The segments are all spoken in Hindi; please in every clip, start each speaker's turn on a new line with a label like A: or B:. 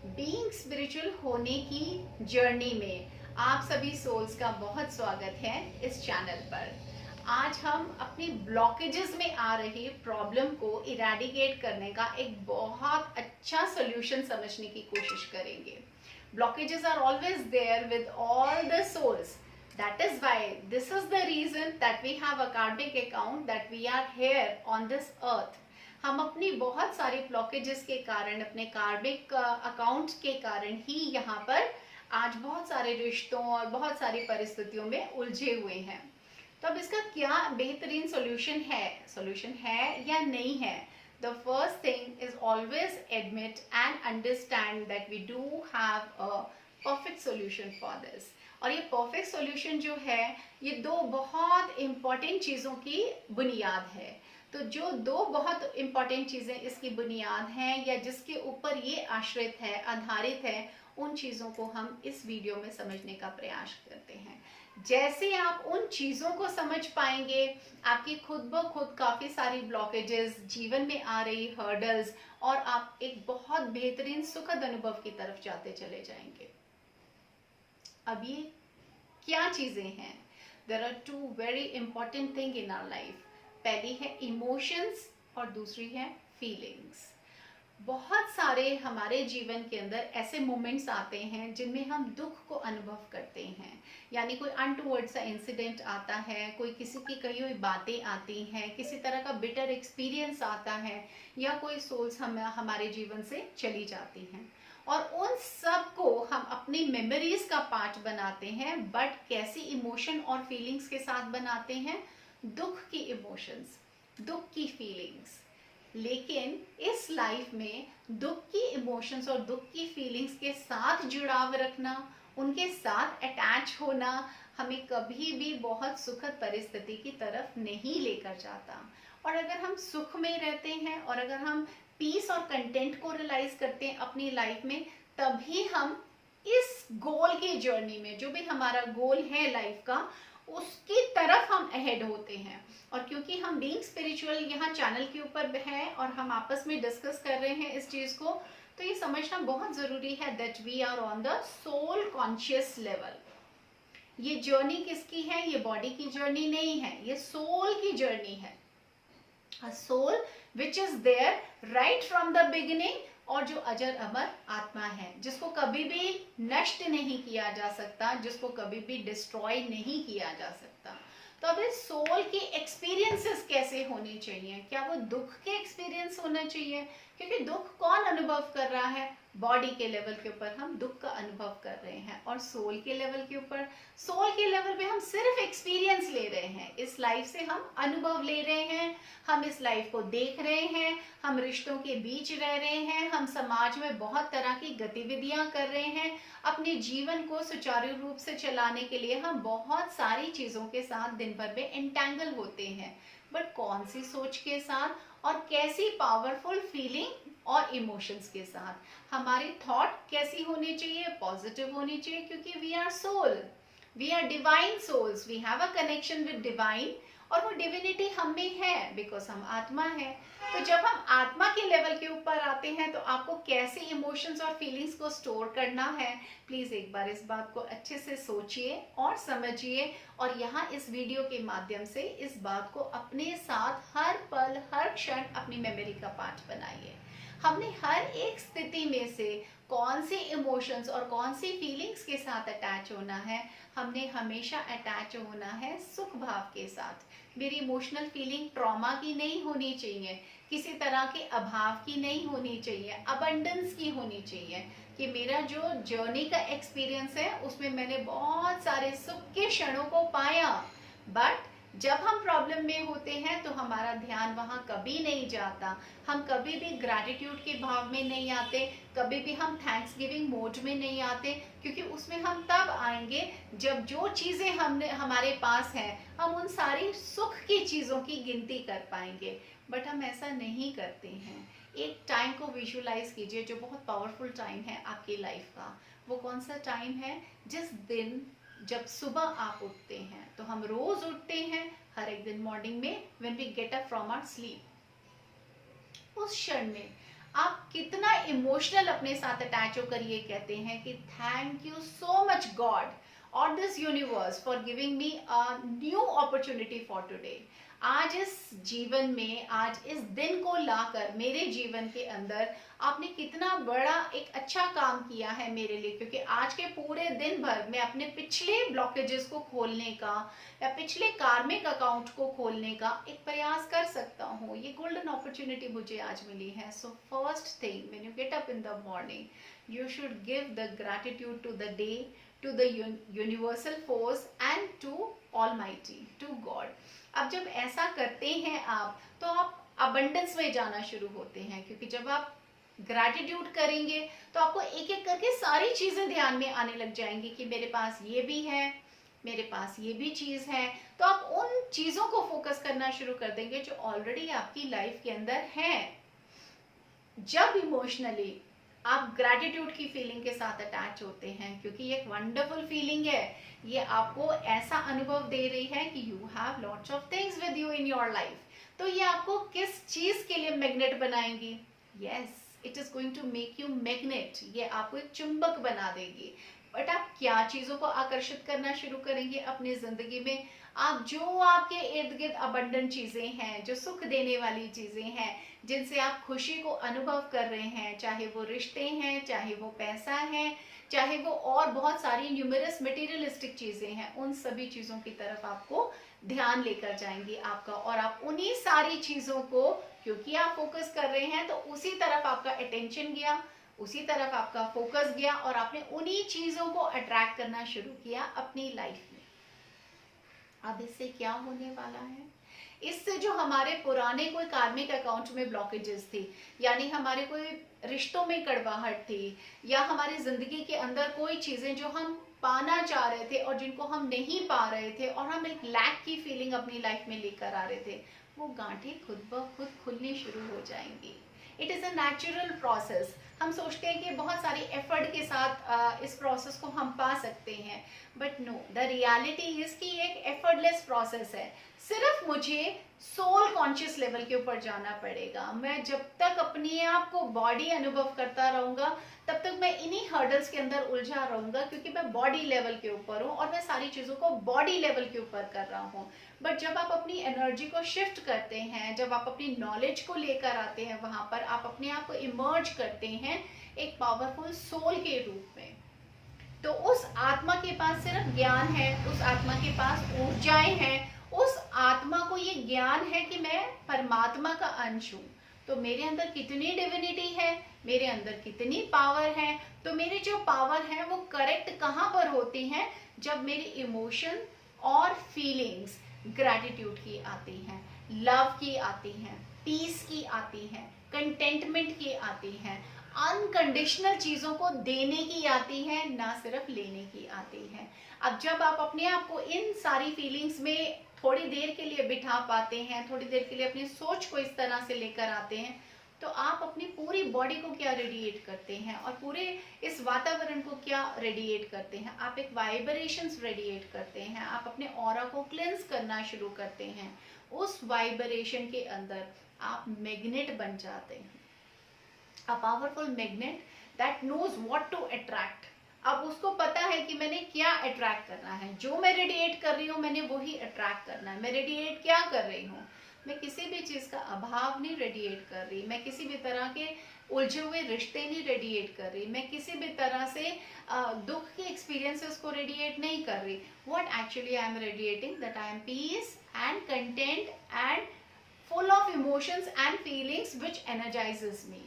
A: बीइंग स्पिरिचुअल होने की जर्नी में आप सभी सोल्स का बहुत स्वागत है इस चैनल पर। आज हम अपनी ब्लॉकेजेस में आ रही प्रॉब्लम को इरेडिकेट करने का एक बहुत अच्छा सोल्यूशन समझने की कोशिश करेंगे। Blockages are always there with all the souls. That is why this is the reason that we have a karmic account that we are here on this earth. हम अपनी बहुत सारी ब्लॉकेजेस के कारण, अपने कार्मिक अकाउंट के कारण ही यहाँ पर आज बहुत सारे रिश्तों और बहुत सारी परिस्थितियों में उलझे हुए हैं। तो अब इसका क्या बेहतरीन सोल्यूशन है या नहीं है? The first thing is always admit and understand that we do have a perfect solution for this. और ये परफेक्ट सोल्यूशन जो है, ये दो बहुत इंपॉर्टेंट चीज़ों की बुनियाद है। तो जो दो बहुत इंपॉर्टेंट चीज़ें इसकी बुनियाद हैं या जिसके ऊपर ये आश्रित है, आधारित है, उन चीज़ों को हम इस वीडियो में समझने का प्रयास करते हैं। जैसे आप उन चीज़ों को समझ पाएंगे, आपकी खुद ब खुद काफ़ी सारी ब्लॉकेजेस, जीवन में आ रही हर्डल्स, और आप एक बहुत बेहतरीन सुखद अनुभव की तरफ जाते चले जाएंगे। अब ये क्या चीज़ें हैं? There are two very important thing in our life. पहली है इमोशंस और दूसरी है फीलिंग्स। बहुत सारे हमारे जीवन के अंदर ऐसे मोमेंट्स आते हैं जिनमें हम दुख को अनुभव करते हैं। यानी कोई अनटूवर्ड सा इंसिडेंट आता है, कोई किसी की कही हुई बातें आती हैं, किसी तरह का बिटर एक्सपीरियंस आता है, या कोई सोल्स हमारे जीवन से चली जाती हैं, और उन सब को हम अपनी मेमोरीज का पार्ट बनाते हैं। बट कैसी इमोशन और फीलिंग्स के साथ बनाते हैं? दुख की इमोशंस, दुख की फीलिंग्स। लेकिन इस लाइफ में दुख की इमोशंस और दुख की फीलिंग्स के साथ जुड़ाव रखना, उनके साथ अटैच होना, हमें कभी भी बहुत सुखद परिस्थिति की तरफ नहीं लेकर जाता। और अगर हम सुख में रहते हैं और अगर हम पीस और कंटेंट को रियलाइज करते हैं अपनी लाइफ में, तभी हम इस गोल की जर्नी में, जो भी हमारा गोल है लाइफ का, उसकी तरफ हम अहेड होते हैं। और क्योंकि हम बीइंग स्पिरिचुअल यहाँ चैनल के ऊपर है और हम आपस में डिस्कस कर रहे हैं इस चीज को, तो ये समझना बहुत जरूरी है that we are on the soul conscious level. ये जर्नी किसकी है? ये बॉडी की जर्नी नहीं है, ये सोल की जर्नी है। A soul which is there right from the beginning, और जो अजर अमर आत्मा है, जिसको कभी भी नष्ट नहीं किया जा सकता, जिसको कभी भी डिस्ट्रॉय नहीं किया जा सकता। तो अब इस सोल के एक्सपीरियंसेस कैसे होने चाहिए? क्या वो दुख के एक्सपीरियंस होना चाहिए? क्योंकि दुख कौन अनुभव कर रहा है? बॉडी के लेवल के ऊपर हम दुख का अनुभव कर रहे हैं, और सोल के लेवल के ऊपर, सोल के लेवल पे हम सिर्फ एक्सपीरियंस ले रहे हैं। इस लाइफ से हम अनुभव ले रहे हैं, हम इस लाइफ को देख रहे हैं, हम रिश्तों के बीच रह रहे हैं, हम समाज में बहुत तरह की गतिविधियां कर रहे हैं। अपने जीवन को सुचारू रूप से चलाने के लिए हम बहुत सारी चीजों के साथ दिन भर में एंटैंगल होते हैं। बट कौन सी सोच के साथ और कैसी पावरफुल फीलिंग और इमोशंस के साथ? हमारी थॉट कैसी होनी चाहिए? पॉजिटिव होनी चाहिए, क्योंकि we are soul, we are divine souls, we have a connection with divine, और वो डिविनिटी हम में है बिकॉज हम आत्मा है। तो जब हम आत्मा के लेवल के ऊपर आते हैं, तो आपको कैसे इमोशंस और फीलिंग्स को स्टोर करना है, प्लीज एक बार इस बात को अच्छे से सोचिए और समझिए, और यहाँ इस वीडियो के माध्यम से इस बात को अपने साथ हर पल हर क्षण अपनी मेमोरी का पार्ट बनाइए। हमने हर एक स्थिति में से कौन सी इमोशंस और कौन सी फीलिंग्स के साथ अटैच होना है? हमने हमेशा अटैच होना है सुख भाव के साथ। मेरी इमोशनल फीलिंग ट्रॉमा की नहीं होनी चाहिए, किसी तरह के अभाव की नहीं होनी चाहिए, अबंडेंस की होनी चाहिए, कि मेरा जो जर्नी का एक्सपीरियंस है उसमें मैंने बहुत सारे सुख के क्षणों को पाया। बट जब हम प्रॉब्लम में होते हैं तो हमारा ध्यान वहां कभी नहीं जाता, हम कभी भी ग्रैटिट्यूड के भाव में नहीं आते, कभी भी हम थैंक्स गिविंग मोड में नहीं आते, क्योंकि उसमें हम तब आएंगे जब जो चीजें हमने हमारे पास हैं, हम उन सारी सुख की चीजों की गिनती कर पाएंगे। बट हम ऐसा नहीं करते हैं। एक टाइम को विजुअलाइज कीजिए जो बहुत पावरफुल टाइम है आपकी लाइफ का। वो कौन सा टाइम है? जिस दिन जब सुबह आप उठते हैं, तो हम रोज उठते हैं हर एक दिन मॉर्निंग में, when we get up from our sleep, उस क्षण में आप कितना इमोशनल अपने साथ अटैच होकर ये कहते हैं कि thank you so much God और this universe for giving me a new opportunity for today. आज इस जीवन में, आज इस दिन को लाकर मेरे जीवन के अंदर आपने कितना बड़ा एक अच्छा काम किया है मेरे लिए, क्योंकि आज के पूरे दिन भर मैं अपने पिछले ब्लॉकेजेस को खोलने का या पिछले कार्मिक अकाउंट को खोलने का एक प्रयास कर सकता हूँ। ये गोल्डन अपॉर्चुनिटी मुझे आज मिली है। So first thing when you get up in the morning you should give the gratitude to the day, to the universal force and to almighty, to God. अब जब ऐसा करते हैं आप, तो आप अबंडेंस में जाना शुरू होते हैं, क्योंकि जब आप ग्रैटिट्यूड करेंगे तो आपको एक एक करके सारी चीजें ध्यान में आने लग जाएंगी कि मेरे पास ये भी है, मेरे पास ये भी चीज है। तो आप उन चीजों को फोकस करना शुरू कर देंगे जो ऑलरेडी आपकी लाइफ के अंदर है। जब इमोशनली आप ग्रैटिट्यूड की फीलिंग के साथ अटैच होते हैं, क्योंकि ये एक वंडरफुल फीलिंग है, ये आपको ऐसा अनुभव दे रही है कि you have lots of things with you in your life. तो ये आपको किस चीज के लिए मैग्नेट बनाएंगी? Yes, it is going to make you magnet. ये आपको एक चुंबक बना देगी। बट आप क्या चीजों को आकर्षित करना शुरू करेंगे अपनी जिंदगी में? आप जो आपके इर्द गिर्द अबंडन चीजें हैं, जो सुख देने वाली चीजें हैं, जिनसे आप खुशी को अनुभव कर रहे हैं, चाहे वो रिश्ते हैं, चाहे वो पैसा है, चाहे वो और बहुत सारी न्यूमरस मटेरियलिस्टिक चीजें हैं, उन सभी चीजों की तरफ आपको ध्यान लेकर जाएंगी आपका। और आप उन्हीं सारी चीजों को, क्योंकि आप फोकस कर रहे हैं, तो उसी तरफ आपका अटेंशन गया, उसी तरफ आपका फोकस गया और आपने उन्हीं चीजों को अट्रैक्ट करना शुरू किया अपनी लाइफ में। अब इससे क्या होने वाला है? इससे जो हमारे पुराने कोई कार्मिक अकाउंट में ब्लॉकेजेस थी, यानी हमारे कोई रिश्तों में कड़वाहट थी, या हमारी जिंदगी के अंदर कोई चीजें जो हम पाना चाह रहे थे और जिनको हम नहीं पा रहे थे, और हम एक लैक की फीलिंग अपनी लाइफ में लेकर आ रहे थे, वो गांठें खुद ब खुद खुलनी शुरू हो जाएंगी। It is a natural process. हम सोचते हैं कि बहुत सारी एफर्ट के साथ इस प्रोसेस को हम पा सकते हैं, but no, the reality is कि एक एफर्टलेस प्रोसेस है। सिर्फ मुझे सोल कॉन्शियस लेवल के ऊपर जाना पड़ेगा। मैं जब तक अपने आप को बॉडी अनुभव करता रहूंगा, तब तक मैं इन्हीं हर्डल्स के अंदर उलझा रहूंगा, क्योंकि मैं बॉडी लेवल के ऊपर हूँ और मैं सारी चीजों को बॉडी लेवल के ऊपर कर रहा हूँ। बट जब आप अपनी एनर्जी को शिफ्ट करते हैं, जब आप अपनी नॉलेज को लेकर आते हैं, वहां पर आप अपने आप को इमर्ज करते हैं एक पावरफुल सोल के रूप में, तो उस आत्मा के पास सिर्फ ज्ञान है, उस आत्मा के पास ऊर्जाएं हैं, उस आत्मा को ये ज्ञान है कि मैं परमात्मा का अंश हूँ। तो मेरे अंदर कितनी डिविनिटी है, मेरे अंदर कितनी पावर है। तो मेरी जो पावर है वो करेक्ट कहाँ पर होती है? जब मेरी इमोशन और फीलिंग्स ग्रैटिट्यूड की आती हैं, लव की आती हैं, पीस की आती हैं, कंटेंटमेंट की आती हैं, अनकंडीशनल चीजों को देने की आती है, ना सिर्फ लेने की आती है। अब जब आप अपने आप को इन सारी फीलिंग्स में थोड़ी देर के लिए बिठा पाते हैं, थोड़ी देर के लिए अपनी सोच को इस तरह से लेकर आते हैं, तो आप अपनी पूरी बॉडी को क्या रेडिएट करते हैं और पूरे इस वातावरण को क्या रेडिएट करते हैं? आप एक वाइब्रेशंस रेडिएट करते हैं, आप अपने ऑरा को क्लेंस करना शुरू करते हैं। उस वाइब्रेशन के अंदर आप मैग्नेट बन जाते हैं, a powerful magnet that knows what to attract. अब उसको पता है कि मैंने क्या अट्रैक्ट करना है, जो मैं रेडिएट कर रही हूँ मैंने वही अट्रैक्ट करना है। मैं रेडिएट क्या कर रही हूँ? मैं किसी भी चीज का अभाव नहीं रेडिएट कर रही, मैं किसी भी तरह के उलझे हुए रिश्ते नहीं रेडिएट कर रही, मैं किसी भी तरह से दुख के एक्सपीरियंसेस को रेडिएट नहीं कर रही। What actually I am radiating? That I am peace and content and full of emotions and feelings which energises me.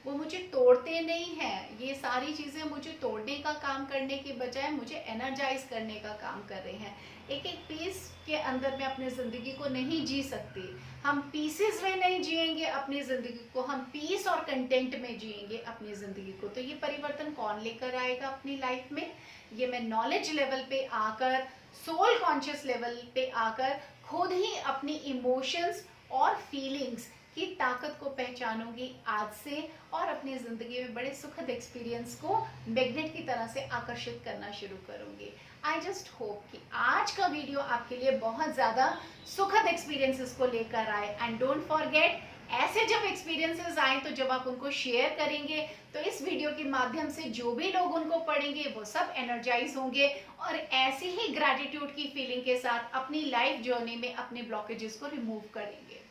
A: वो मुझे तोड़ते नहीं हैं, ये सारी चीजें मुझे तोड़ने का काम करने के बजाय मुझे एनर्जाइज करने का काम कर रहे हैं। एक एक पीस के अंदर मैं अपनी जिंदगी को नहीं जी सकती। हम पीसेस में नहीं जिएंगे अपनी जिंदगी को, हम पीस और कंटेंट में जिएंगे अपनी जिंदगी को। तो ये परिवर्तन कौन लेकर आएगा अपनी लाइफ में? ये मैं नॉलेज लेवल पे आकर, सोल कॉन्शियस लेवल पे आकर खुद ही अपनी इमोशंस और फीलिंग्स की ताकत को पहचानूंगी आज से, और अपनी जिंदगी में बड़े सुखद एक्सपीरियंस को मैग्नेट की तरह से आकर्षित करना शुरू करूंगी। आई जस्ट होप कि आज का वीडियो आपके लिए बहुत ज्यादा सुखद एक्सपीरियंसेस को लेकर आए। एंड डोंट फॉरगेट ऐसे जब एक्सपीरियंसेस आए तो जब आप उनको शेयर करेंगे तो इस वीडियो के माध्यम से जो भी लोग उनको पढ़ेंगे वो सब एनर्जाइज होंगे और ऐसी ही ग्रैटिट्यूड की फीलिंग के साथ अपनी लाइफ जर्नी में अपने ब्लॉकेजेस को रिमूव करेंगे।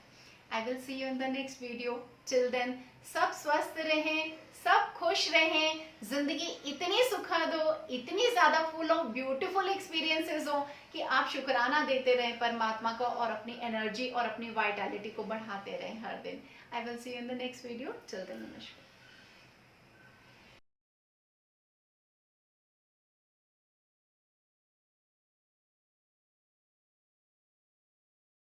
A: I will see you in the next video. Till then, सब स्वस्थ रहें, सब खुश रहें, जिंदगी इतनी सुखद हो, इतनी ज्यादा फुल ऑफ ब्यूटीफुल एक्सपीरियंसेस हो कि आप शुक्राना देते रहें परमात्मा को और अपनी एनर्जी और अपनी वाइटैलिटी को बढ़ाते रहें हर दिन। I will see you in the next video. Till then, नमस्कार।